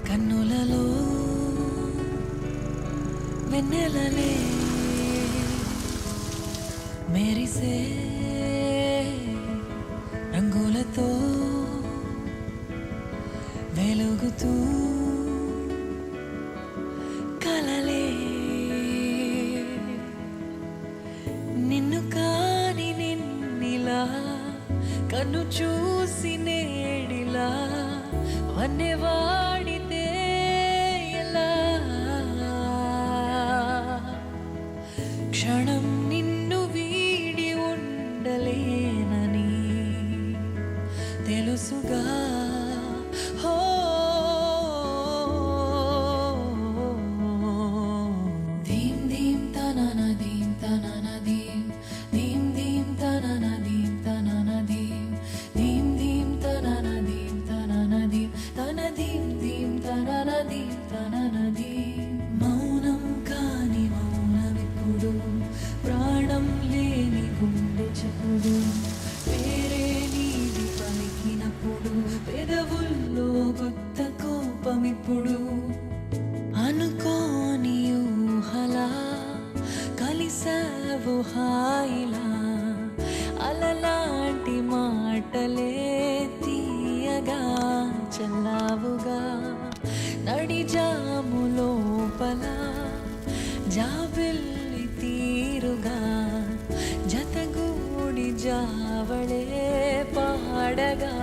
కన్నులలో వెన్నెలలే మెరిసే రంగులతో వెలుగుతూ కలలే నిన్ను కాని నిన్నిలా కన్ను చూసి నేడిలా వన్నెవాడితే ఎలా క్షణం నిన్ను వీడి ఉండలేనని తెలుసుగా హో ధీం ధీం తనన ధీం తనన ధీం ధీం ధీం తనన ధీం తనన ధీం ధీం ధీం తనన ధీం తనన ధీం తన ధీం ధీం తనన ధీం తనన ధీం మౌనం కాని మౌనమిప్పుడు ప్రాణం లేని గుండె చప్పుడు వేరే నీది పలికినప్పుడు పెదవుల్లో కొత్త కోపమిప్పుడు అనుకోని ఊహలా కలిసావు హాయిలా అలలాంటి మాటలే తీయగా చల్లావుగా నడిజాము లోపల జాబిల్లి తీరుగా జతగూడి జావళే పాడగా